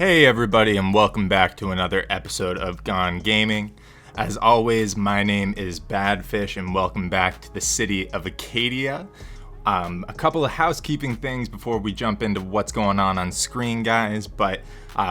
Hey everybody, and welcome back to another episode of Gone Gaming. As always, my name is Badfish, and welcome back to the city of Acadia. A couple of housekeeping things before we jump into what's going on screen, guys. But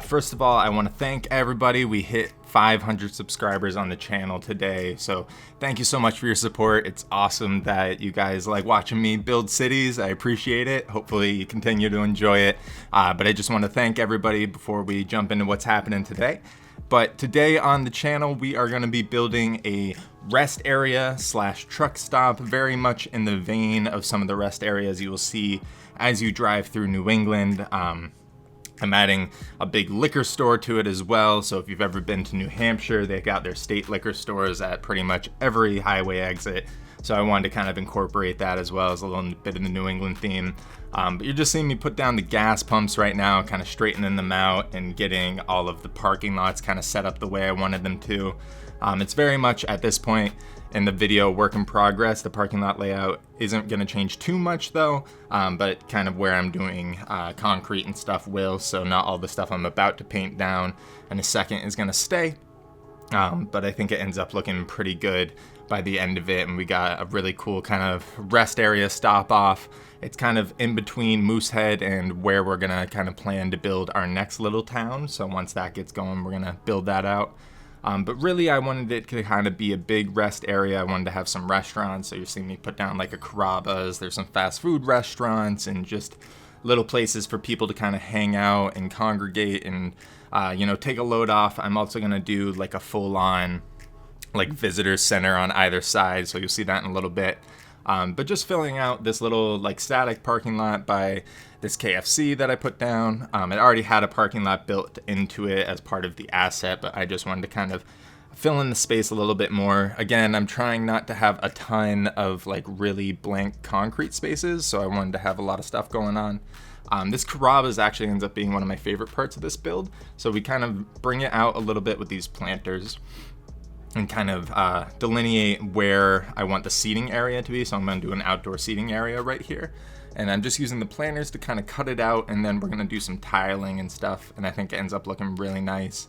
first of all, I want to thank everybody. We hit 500 subscribers on the channel today, so thank you so much for your support. It's awesome that you guys like watching me build cities. I appreciate it. Hopefully you continue to enjoy it. But I just want to thank everybody before we jump into what's happening today. But today on the channel, we are going to be building a rest area / truck stop, very much in the vein of some of the rest areas you will see as you drive through New England. I'm adding a big liquor store to it as well. So if you've ever been to New Hampshire, they got their state liquor stores at pretty much every highway exit. So I wanted to kind of incorporate that as well as a little bit of the New England theme. But you're just seeing me put down the gas pumps right now, kind of straightening them out and getting all of the parking lots kind of set up the way I wanted them to. It's very much at this point in the video work in progress. The parking lot layout isn't going to change too much though, but kind of where I'm doing concrete and stuff will, so not all the stuff I'm about to paint down in a second is going to stay. But I think it ends up looking pretty good by the end of it, and we got a really cool kind of rest area stop off. It's kind of in between Moosehead and where we're gonna kind of plan to build our next little town. So once that gets going, we're gonna build that out. But really, I wanted it to kind of be a big rest area. I wanted to have some restaurants. So you're seeing me put down like a Carrabba's. There's some fast food restaurants and just little places for people to kind of hang out and congregate and, take a load off. I'm also going to do like a full-on like visitor center on either side. So you'll see that in a little bit. But just filling out this little like static parking lot by this KFC that I put down. It already had a parking lot built into it as part of the asset, but I just wanted to kind of fill in the space a little bit more. Again, I'm trying not to have a ton of like really blank concrete spaces, so I wanted to have a lot of stuff going on. This Carrabba's actually ends up being one of my favorite parts of this build, so we kind of bring it out a little bit with these planters and kind of delineate where I want the seating area to be. So I'm going to do an outdoor seating area right here. And I'm just using the planters to kind of cut it out, and then we're going to do some tiling and stuff, and I think it ends up looking really nice.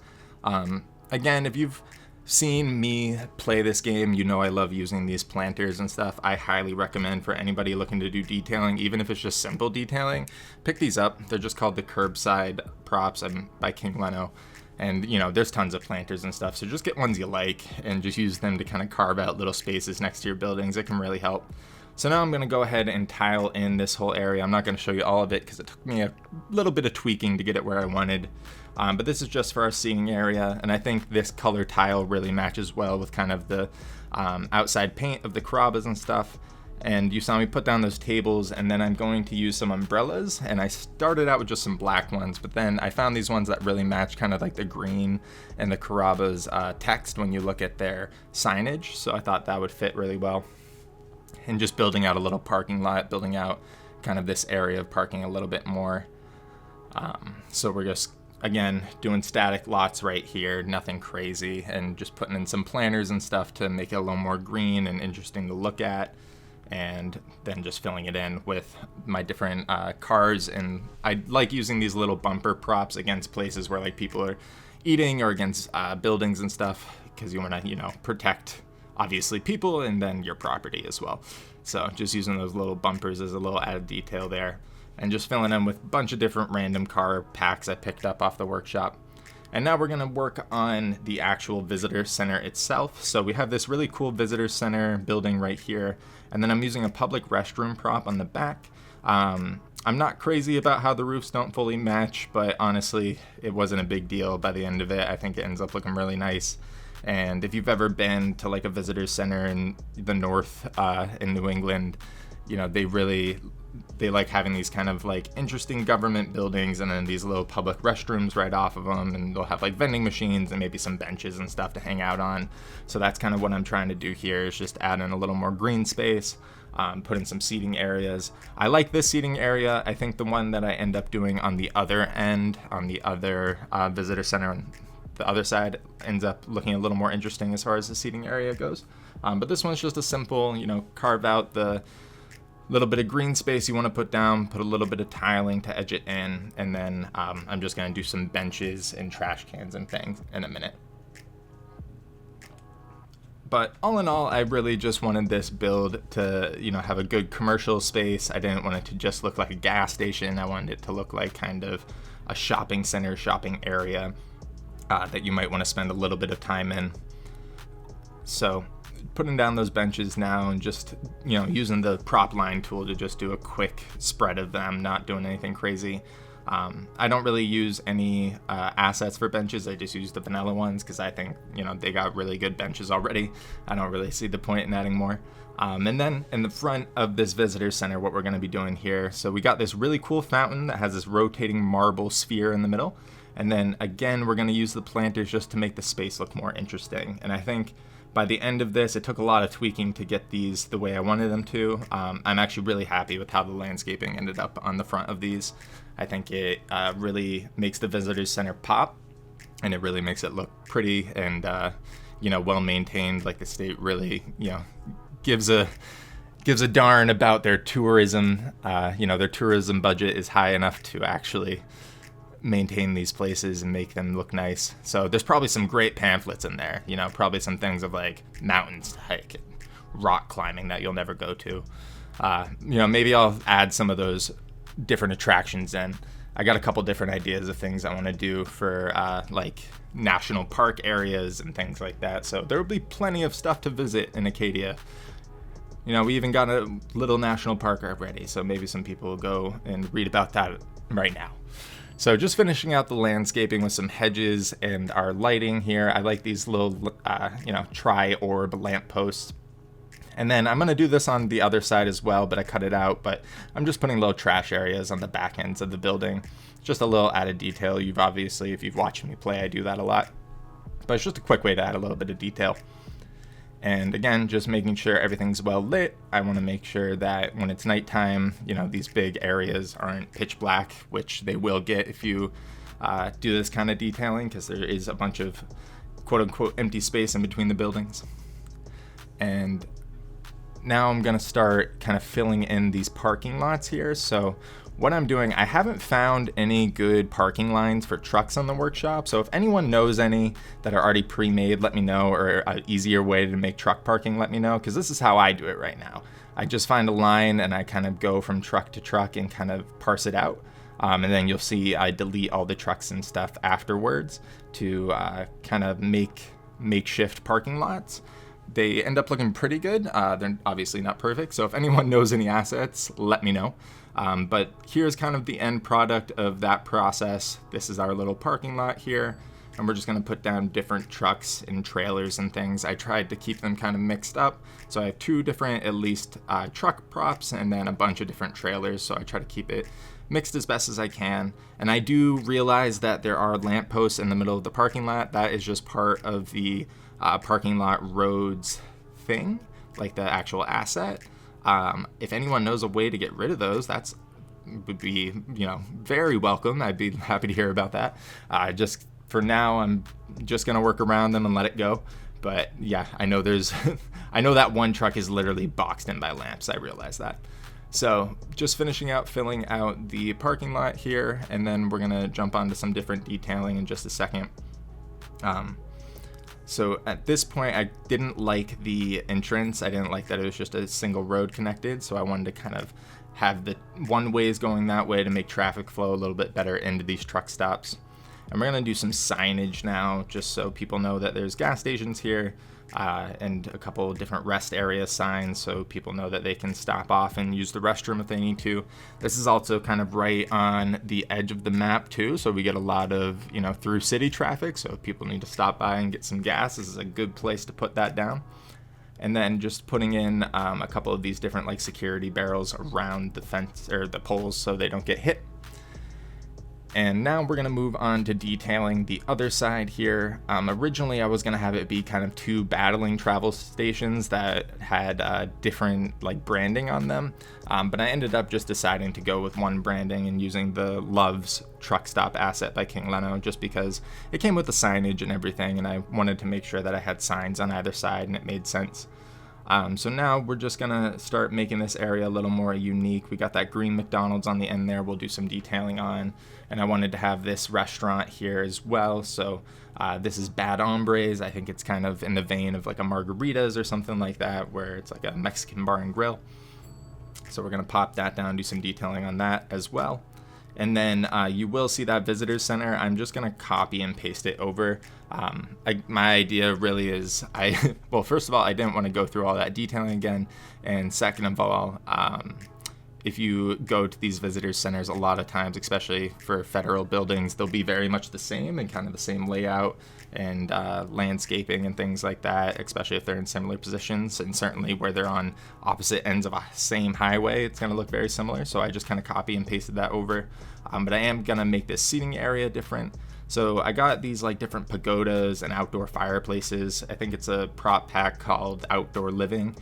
Again, if you've seen me play this game, you know I love using these planters and stuff. I highly recommend for anybody looking to do detailing, even if it's just simple detailing, pick these up. They're just called the Curbside Props by King Leno. And, there's tons of planters and stuff, so just get ones you like and just use them to kind of carve out little spaces next to your buildings. It can really help. So now I'm going to go ahead and tile in this whole area. I'm not going to show you all of it because it took me a little bit of tweaking to get it where I wanted. But this is just for our seating area, and I think this color tile really matches well with kind of the outside paint of the Carrabba's and stuff. And you saw me put down those tables, and then I'm going to use some umbrellas, and I started out with just some black ones, but then I found these ones that really match kind of like the green and the Carrabba's text when you look at their signage, so I thought that would fit really well. And just building out a little parking lot, building out kind of this area of parking a little bit more. So we're just, again, doing static lots right here, nothing crazy, and just putting in some planters and stuff to make it a little more green and interesting to look at. And then just filling it in with my different cars. And I like using these little bumper props against places where like people are eating or against buildings and stuff, because you want to, protect obviously people and then your property as well. So just using those little bumpers as a little added detail there, and just filling in with a bunch of different random car packs I picked up off the workshop. And now we're going to work on the actual visitor center itself. So we have this really cool visitor center building right here. And then I'm using a public restroom prop on the back. I'm not crazy about how the roofs don't fully match, but honestly, it wasn't a big deal by the end of it. I think it ends up looking really nice. And if you've ever been to like a visitor center in the north in New England, they like having these kind of like interesting government buildings and then these little public restrooms right off of them, and they'll have like vending machines and maybe some benches and stuff to hang out on. So that's kind of what I'm trying to do here, is just add in a little more green space, put in some seating areas. I like this seating area. I think the one that I end up doing on the other end, on the other visitor center on the other side, ends up looking a little more interesting as far as the seating area goes. But this one's just a simple, carve out the little bit of green space you want to put down, put a little bit of tiling to edge it in, and then I'm just going to do some benches and trash cans and things in a minute. But all in all, I really just wanted this build to, have a good commercial space. I didn't want it to just look like a gas station. I wanted it to look like kind of a shopping center, shopping area that you might want to spend a little bit of time in. So putting down those benches now and just, using the prop line tool to just do a quick spread of them, not doing anything crazy. I don't really use any assets for benches. I just use the vanilla ones because I think, they got really good benches already. I don't really see the point in adding more. And then in the front of this visitor center, what we're going to be doing here. So we got this really cool fountain that has this rotating marble sphere in the middle. And then again, we're going to use the planters just to make the space look more interesting. And I think by the end of this, it took a lot of tweaking to get these the way I wanted them to. I'm actually really happy with how the landscaping ended up on the front of these. I think it really makes the visitor center pop, and it really makes it look pretty and well maintained. Like the state really gives a darn about their tourism. Their tourism budget is high enough to actually maintain these places and make them look nice. So there's probably some great pamphlets in there, probably some things of like mountains to hike and rock climbing that you'll never go to. Maybe I'll add some of those different attractions in. I got a couple different ideas of things I want to do for like national park areas and things like that. So there will be plenty of stuff to visit in Acadia. We even got a little national park already, so maybe some people will go and read about that right now. So just finishing out the landscaping with some hedges and our lighting here. I like these little, tri-orb lampposts. And then I'm going to do this on the other side as well, but I cut it out. But I'm just putting little trash areas on the back ends of the building. Just a little added detail. If you've watched me play, I do that a lot. But it's just a quick way to add a little bit of detail. And again, just making sure everything's well lit. I want to make sure that when it's nighttime, these big areas aren't pitch black, which they will get if you do this kind of detailing, because there is a bunch of quote unquote empty space in between the buildings. And now I'm going to start kind of filling in these parking lots here. So what I'm doing, I haven't found any good parking lines for trucks on the workshop. So if anyone knows any that are already pre-made, let me know, or an easier way to make truck parking, let me know, because this is how I do it right now. I just find a line and I kind of go from truck to truck and kind of parse it out. And then you'll see I delete all the trucks and stuff afterwards to kind of make makeshift parking lots. They end up looking pretty good. They're obviously not perfect, so if anyone knows any assets, let me know. But here's kind of the end product of that process. This is our little parking lot here, and we're just going to put down different trucks and trailers and things. I tried to keep them kind of mixed up, so I have two different, at least, truck props and then a bunch of different trailers, so I try to keep it mixed as best as I can. And I do realize that there are lampposts in the middle of the parking lot. That is just part of the parking lot roads thing, like the actual asset. If anyone knows a way to get rid of those, would be very welcome. I'd be happy to hear about that. Just for now, I'm just gonna work around them and let it go. But yeah, I know I know that one truck is literally boxed in by lamps. I realize that. So just finishing out filling out the parking lot here, and then we're gonna jump onto some different detailing in just a second. So at this point, I didn't like the entrance. I didn't like that it was just a single road connected. So I wanted to kind of have the one ways going that way to make traffic flow a little bit better into these truck stops. And we're gonna do some signage now, just so people know that there's gas stations here, and a couple of different rest area signs so people know that they can stop off and use the restroom if they need to. This is also kind of right on the edge of the map too, so we get a lot of through city traffic. So if people need to stop by and get some gas, this is a good place to put that down. And then just putting in a couple of these different like security barrels around the fence or the poles so they don't get hit. And now we're going to move on to detailing the other side here. Originally, I was going to have it be kind of two battling travel stations that had different like branding on them. But I ended up just deciding to go with one branding and using the Love's truck stop asset by King Leno, just because it came with the signage and everything. And I wanted to make sure that I had signs on either side and it made sense. So now we're just gonna start making this area a little more unique. We got that green McDonald's on the end there we'll do some detailing on, and I wanted to have this restaurant here as well. So this is Bad Hombres. I think it's kind of in the vein of like a Margaritas or something like that, where it's like a Mexican bar and grill. So we're gonna pop that down, do some detailing on that as well. And then you will see that visitor center. I'm just gonna copy and paste it over. My idea really is, well, first of all, I didn't want to go through all that detailing again. And second of all, if you go to these visitor centers, a lot of times, especially for federal buildings, they'll be very much the same and kind of the same layout and landscaping and things like that, especially if they're in similar positions. And certainly where they're on opposite ends of a same highway, it's going to look very similar. So I just kind of copy and pasted that over. But I am going to make this seating area different. So I got these like different pagodas and outdoor fireplaces. I think it's a prop pack called Outdoor Living.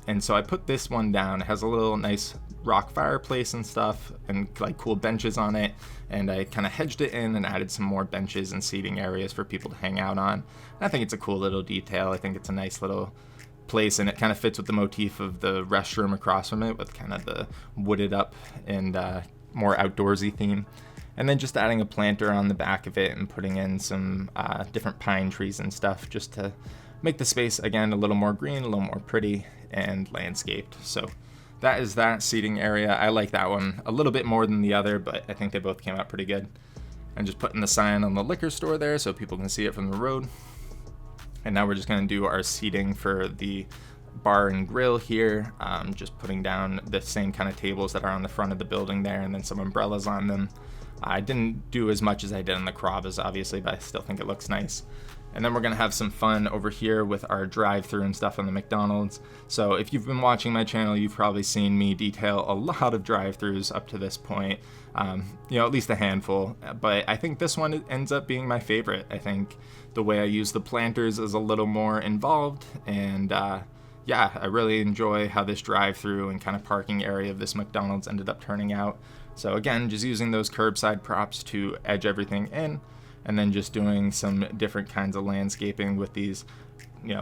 And so I put this one down. It has a little nice rock fireplace and stuff and like cool benches on it. And I kind of hedged it in and added some more benches and seating areas for people to hang out on. And I think it's a cool little detail. I think it's a nice little place, and it kind of fits with the motif of the restroom across from it with kind of the wooded up and more outdoorsy theme. And then just adding a planter on the back of it and putting in some different pine trees and stuff just to make the space, again, a little more green, a little more pretty and landscaped. So that is that seating area. I like that one a little bit more than the other, but I think they both came out pretty good. And just putting the sign on the liquor store there so people can see it from the road. And now we're just going to do our seating for the bar and grill here. Just putting down the same kind of tables that are on the front of the building there, and then some umbrellas on them. I didn't do as much as I did on the Carrabba's, obviously, but I still think it looks nice. And then we're going to have some fun over here with our drive-thru and stuff on the McDonald's. So if you've been watching my channel, you've probably seen me detail a lot of drive-thrus up to this point. At least a handful. But I think this one ends up being my favorite. I think the way I use the planters is a little more involved. And I really enjoy how this drive-thru and kind of parking area of this McDonald's ended up turning out. So again, just using those curbside props to edge everything in. And then just doing some different kinds of landscaping with these,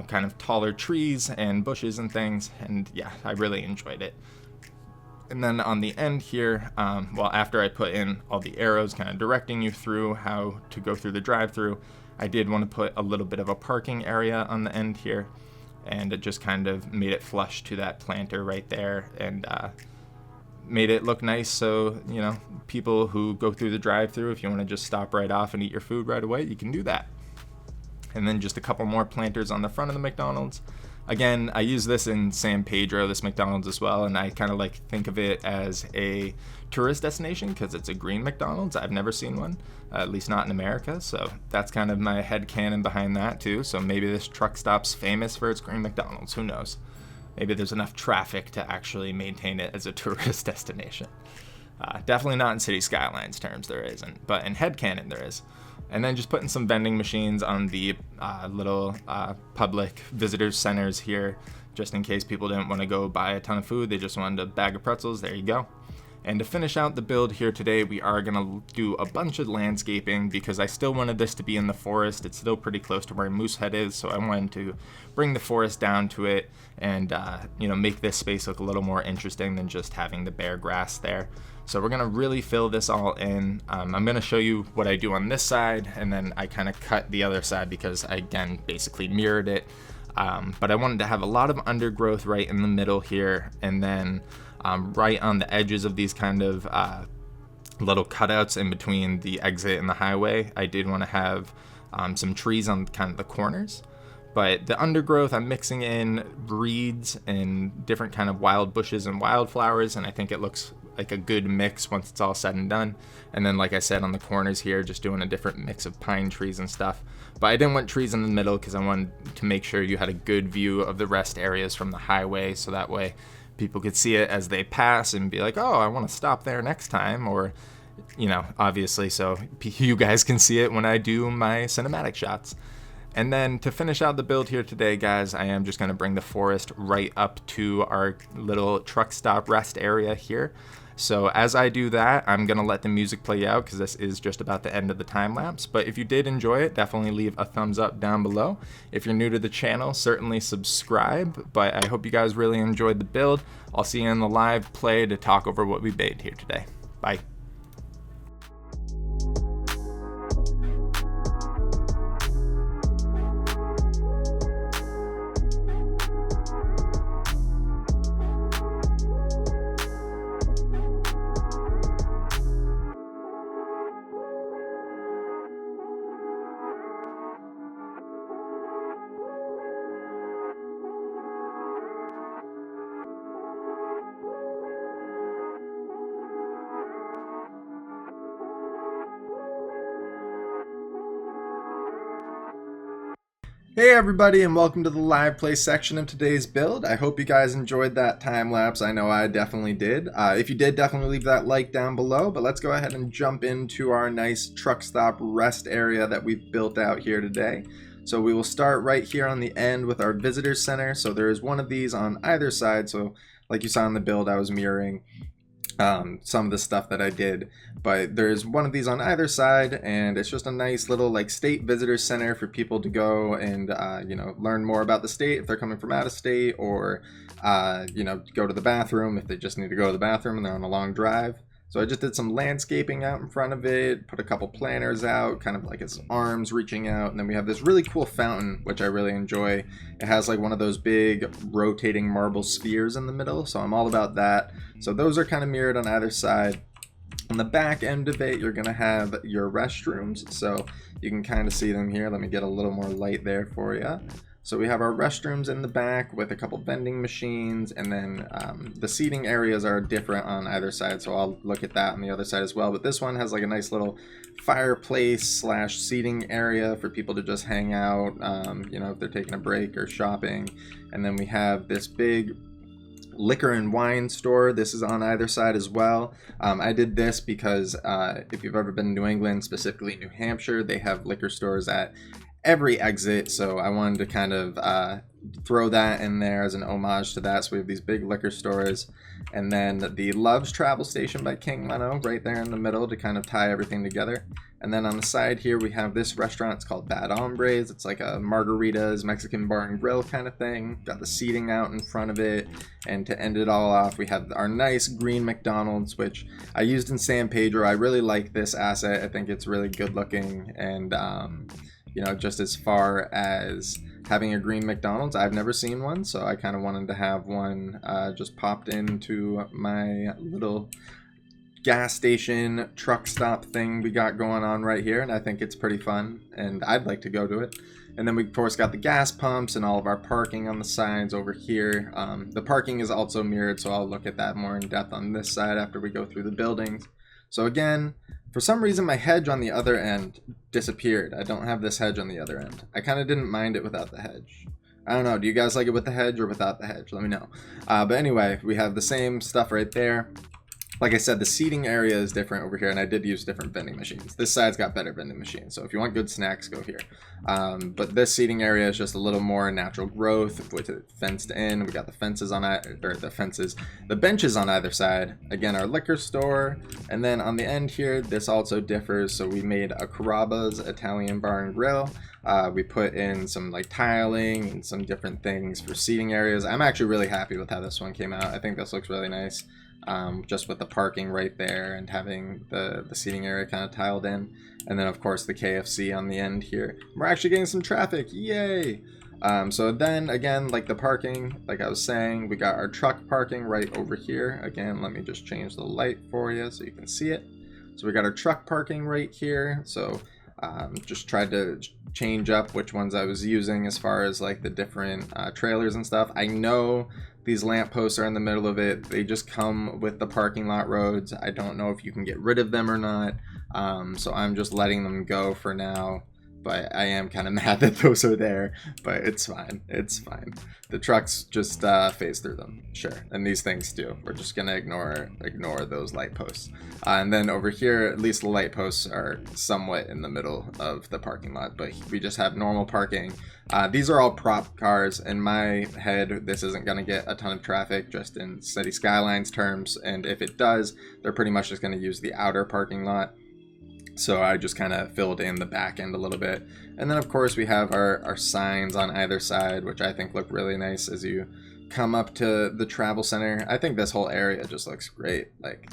kind of taller trees and bushes and things. And yeah, I really enjoyed it. And then on the end here, after I put in all the arrows kind of directing you through how to go through the drive-thru, I did want to put a little bit of a parking area on the end here. And it just kind of made it flush to that planter right there. And made it look nice, so people who go through the drive-thru, if you want to just stop right off and eat your food right away, you can do that. And then just a couple more planters on the front of the McDonald's. Again, I use this in San Pedro, this McDonald's as well, and I kind of think of it as a tourist destination because it's a green McDonald's. I've never seen one, at least not in America, so that's kind of my headcanon behind that too. So maybe this truck stop's famous for its green McDonald's, who knows? Maybe there's enough traffic to actually maintain it as a tourist destination. Definitely not in City Skylines terms, there isn't, but in headcanon there is. And then just putting some vending machines on the little public visitor centers here, just in case people didn't want to go buy a ton of food, they just wanted a bag of pretzels, there you go. And to finish out the build here today, we are going to do a bunch of landscaping because I still wanted this to be in the forest. It's still pretty close to where Moosehead is, so I wanted to bring the forest down to it and make this space look a little more interesting than just having the bare grass there. So we're going to really fill this all in. I'm going to show you what I do on this side, and then I kind of cut the other side because I, again, basically mirrored it. But I wanted to have a lot of undergrowth right in the middle here, and then right on the edges of these kind of little cutouts in between the exit and the highway, I did want to have some trees on kind of the corners. But the undergrowth, I'm mixing in reeds and different kind of wild bushes and wildflowers, and I think it looks like a good mix once it's all said and done. And then, like I said, on the corners here, just doing a different mix of pine trees and stuff. But I didn't want trees in the middle because I wanted to make sure you had a good view of the rest areas from the highway, so that way people could see it as they pass and be like, oh, I want to stop there next time, or, obviously, so you guys can see it when I do my cinematic shots. And then to finish out the build here today, guys, I am just going to bring the forest right up to our little truck stop rest area here. So as I do that, I'm going to let the music play out because this is just about the end of the time lapse. But if you did enjoy it, definitely leave a thumbs up down below. If you're new to the channel, certainly subscribe. But I hope you guys really enjoyed the build. I'll see you in the live play to talk over what we made here today. Bye. Hey everybody, and welcome to the live play section of today's build. I hope you guys enjoyed that time lapse. I know I definitely did. If you did, definitely leave that like down below, but let's go ahead and jump into our nice truck stop rest area that we've built out here today. So we will start right here on the end with our visitor center. So there is one of these on either side. So like you saw in the build, I was mirroring some of the stuff that I did, but there's one of these on either side, and it's just a nice little like state visitor center for people to go and you know, learn more about the state if they're coming from out of state, or you know, go to the bathroom if they just need to go to the bathroom and they're on a long drive. So I just did some landscaping out in front of it, put a couple planters out, kind of like its arms reaching out, and then we have this really cool fountain, which I really enjoy. It has like one of those big rotating marble spheres in the middle, so I'm all about that. So those are kind of mirrored on either side. On the back end of it, you're going to have your restrooms, so you can kind of see them here. Let me get a little more light there for you. So we have our restrooms in the back with a couple vending machines, and then the seating areas are different on either side, so I'll look at that on the other side as well. But this one has like a nice little fireplace slash seating area for people to just hang out, you know, if they're taking a break or shopping. And then we have this big liquor and wine store. This is on either side as well. I did this because if you've ever been to New England, specifically New Hampshire, they have liquor stores at every exit, so I wanted to kind of throw that in there as an homage to that. So we have these big liquor stores, and then the Love's Travel Station by King Leno right there in the middle to kind of tie everything together. And then on the side here we have this restaurant. It's called Bad Hombres. It's like a margaritas Mexican bar and grill kind of thing. Got the seating out in front of it, and to end it all off, we have our nice green McDonald's, which I used in San Pedro. I really like this asset. I think it's really good looking, and you know, just as far as having a green McDonald's, I've never seen one, so I kind of wanted to have one just popped into my little gas station truck stop thing we got going on right here, and I think it's pretty fun, and I'd like to go to it. And then we of course got the gas pumps and all of our parking on the sides over here. The parking is also mirrored, so I'll look at that more in depth on this side after we go through the buildings. So again, for some reason my hedge on the other end disappeared. I don't have this hedge on the other end. I kind of didn't mind it without the hedge. I don't know, do you guys like it with the hedge or without the hedge? Let me know. But anyway, we have the same stuff right there. Like I said, the seating area is different over here, and I did use different vending machines. This side's got better vending machines, so if you want good snacks, go here. But this seating area is just a little more natural growth with it fenced in. We got the fences on the benches on either side. Again, our liquor store, and then on the end here, this also differs. So we made a Carrabba's Italian Bar and Grill. We put in some like tiling and some different things for seating areas. I'm actually really happy with how this one came out. I think this looks really nice. Just with the parking right there and having the seating area kind of tiled in. And then of course the KFC on the end here. We're actually getting some traffic, yay! So then again, like the parking, like I was saying, we got our truck parking right over here. Again, let me just change the light for you so you can see it. So we got our truck parking right here. So just tried to change up which ones I was using as far as like the different trailers and stuff. I know these lampposts are in the middle of it. They just come with the parking lot roads. I don't know if you can get rid of them or not. So I'm just letting them go for now. but I am kind of mad that those are there, but it's fine. It's fine. The trucks just phase through them, sure, and these things do. We're just gonna ignore those light posts. And then over here, at least the light posts are somewhat in the middle of the parking lot, but we just have normal parking. These are all prop cars. In my head, this isn't gonna get a ton of traffic, just in City Skylines terms, and if it does, they're pretty much just gonna use the outer parking lot. So I just kind of filled in the back end a little bit. And then of course we have our signs on either side, which I think look really nice as you come up to the travel center. I think this whole area just looks great. Like,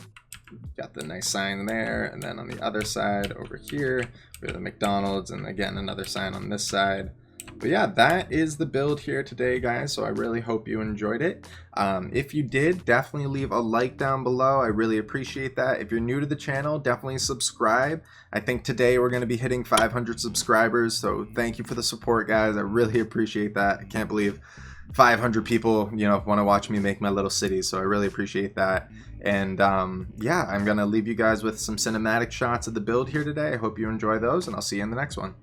got the nice sign there, and then on the other side over here, we have the McDonald's, and again, another sign on this side. But yeah, that is the build here today, guys, so I really hope you enjoyed it. If you did, definitely leave a like down below. I really appreciate that. If you're new to the channel, definitely subscribe. I think today we're going to be hitting 500 subscribers, so thank you for the support, guys. I really appreciate that. I can't believe 500 people, you know, want to watch me make my little city, so I really appreciate that. And yeah, I'm going to leave you guys with some cinematic shots of the build here today. I hope you enjoy those, and I'll see you in the next one.